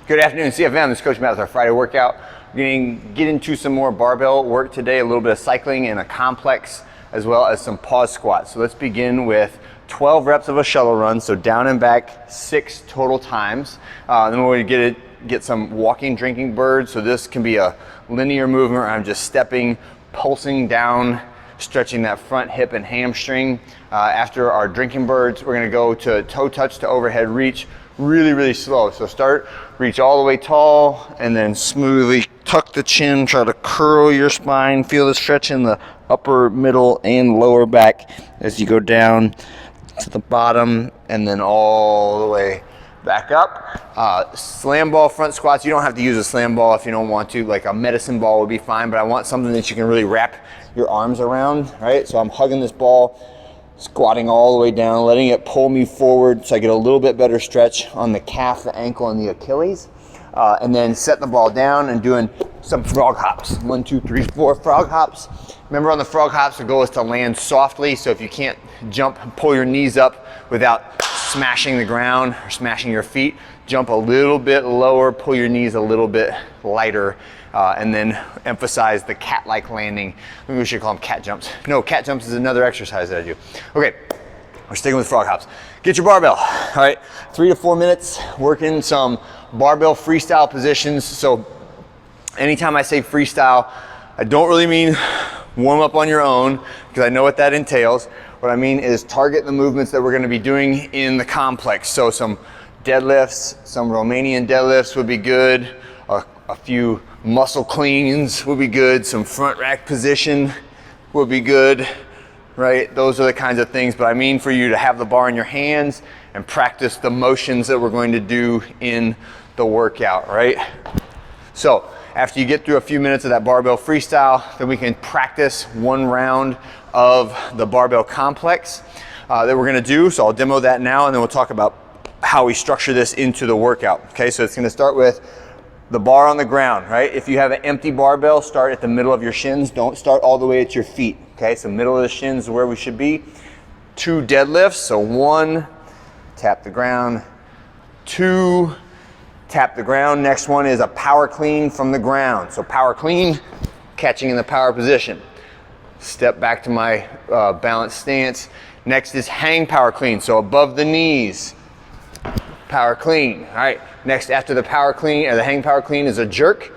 Good afternoon, CFM. This is Coach Matt with our Friday workout. We're going to get into some more barbell work today, a little bit of cycling and a complex, as well as some pause squats. So let's begin with 12 reps of a shuttle run, so down and back 6 total times. Then we're going to get some walking, drinking birds. So this can be a linear movement where I'm just stepping, pulsing down, stretching that front hip and hamstring. After our drinking birds, we're going to go to toe touch to overhead reach, really slow. So reach all the way tall, and then smoothly tuck the chin, try to curl your spine, feel the stretch in the upper, middle, and lower back as you go down to the bottom, and then all the way back up. Slam ball front squats. You don't have to use a slam ball if you don't want to. Like a medicine ball would be fine, but I want something that you can really wrap your arms around, right? So I'm hugging this ball, squatting all the way down, letting it pull me forward so I get a little bit better stretch on the calf, the ankle, and the Achilles. And then set the ball down and doing some frog hops. 1, 2, 3, 4 frog hops. Remember, on the frog hops, the goal is to land softly. So if you can't jump, pull your knees up without smashing the ground or smashing your feet, jump a little bit lower, pull your knees a little bit lighter, and then emphasize the cat-like landing. Maybe we should call them cat jumps. No, cat jumps is another exercise that I do. Okay, we're sticking with frog hops. Get your barbell, all right? 3 to 4 minutes, working some barbell freestyle positions. So anytime I say freestyle, I don't really mean warm up on your own, because I know what that entails. What I mean is target the movements that we're gonna be doing in the complex. So some deadlifts, some Romanian deadlifts would be good. A few muscle cleans would be good. Some front rack position would be good, right? Those are the kinds of things, but I mean for you to have the bar in your hands and practice the motions that we're going to do in the workout, right? So after you get through a few minutes of that barbell freestyle, then we can practice one round of the barbell complex that we're gonna do. So I'll demo that now, and then we'll talk about how we structure this into the workout. Okay, so it's gonna start with the bar on the ground, right? If you have an empty barbell, start at the middle of your shins. Don't start all the way at your feet, okay? So middle of the shins is where we should be. 2 deadlifts, so 1, tap the ground, 2, tap the ground. Next one is a power clean from the ground. So power clean, catching in the power position. Step back to my balanced stance. Next is hang power clean, so above the knees. Power clean, all right. Next, after the power clean, or the hang power clean, is a jerk.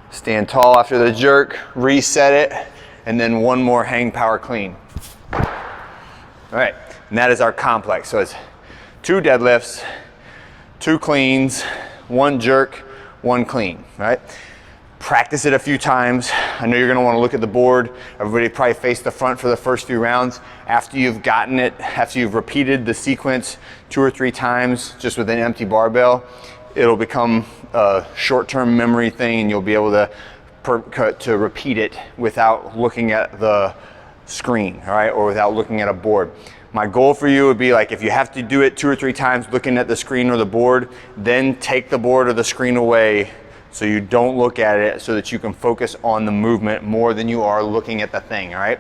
Stand tall after the jerk, reset it, and then one more hang power clean. All right, and that is our complex. So it's 2 deadlifts, 2 cleans, 1 jerk, 1 clean, right? Practice it a few times. I know you're gonna wanna look at the board. Everybody probably face the front for the first few rounds. After you've gotten it, after you've repeated the sequence 2 or 3 times just with an empty barbell, it'll become a short-term memory thing, and you'll be able to repeat it without looking at the screen, all right, or without looking at a board. My goal for you would be, like, if you have to do it 2 or 3 times looking at the screen or the board, then take the board or the screen away so you don't look at it, so that you can focus on the movement more than you are looking at the thing, all right?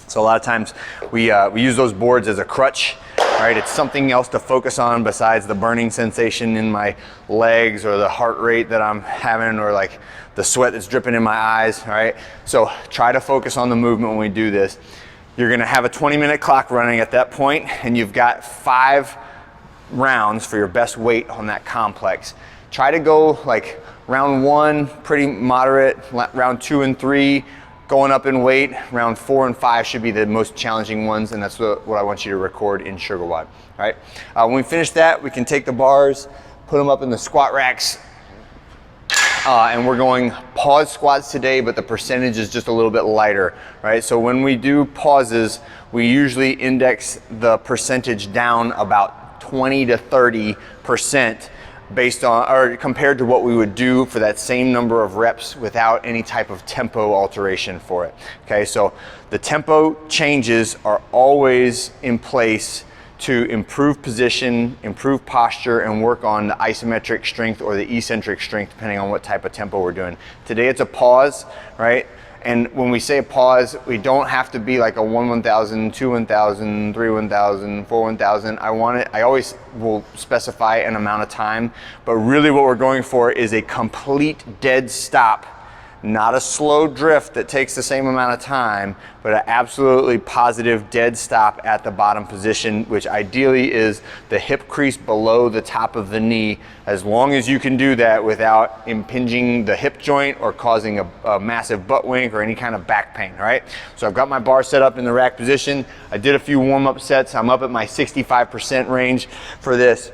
So a lot of times we use those boards as a crutch, right? It's something else to focus on besides the burning sensation in my legs or the heart rate that I'm having, or like the sweat that's dripping in my eyes, all right? So try to focus on the movement when we do this. You're gonna have a 20-minute clock running at that point, and you've got 5 rounds for your best weight on that complex. Try to go like round 1, pretty moderate, round 2 and 3, going up in weight. Round 4 and 5 should be the most challenging ones, and that's what I want you to record in SugarWOD, all right? When we finish that, we can take the bars, put them up in the squat racks, and we're going pause squats today, but the percentage is just a little bit lighter, right? So when we do pauses, we usually index the percentage down about 20 to 30%, based on, or compared to what we would do for that same number of reps without any type of tempo alteration for it. Okay, so the tempo changes are always in place to improve position, improve posture, and work on the isometric strength or the eccentric strength, depending on what type of tempo we're doing. Today it's a pause, right? And when we say pause, we don't have to be like a 1-1000, 2-1000, 3-1000, 4-1000. I always will specify an amount of time, but really what we're going for is a complete dead stop. Not a slow drift that takes the same amount of time, but an absolutely positive dead stop at the bottom position, which ideally is the hip crease below the top of the knee, as long as you can do that without impinging the hip joint or causing a massive butt wink or any kind of back pain, all right? So I've got my bar set up in the rack position. I did a few warm-up sets. I'm up at my 65% range for this.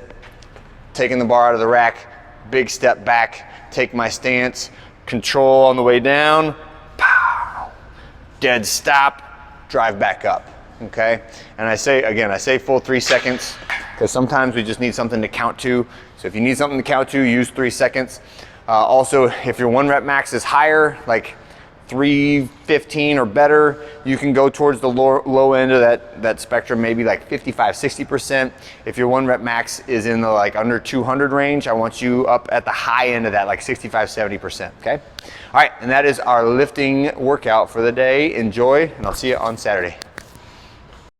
Taking the bar out of the rack, big step back, take my stance, control on the way down, pow, dead stop, drive back up, okay? And I say full 3 seconds, because sometimes we just need something to count to. So if you need something to count to, use 3 seconds. Also, if your 1 rep max is higher, like 315 or better, you can go towards the low end of that spectrum, maybe like 55-60%. If your 1 rep max is in the like under 200 range, I want you up at the high end of that, like 65-70%, okay? All right, and that is our lifting workout for the day. Enjoy, and I'll see you on Saturday.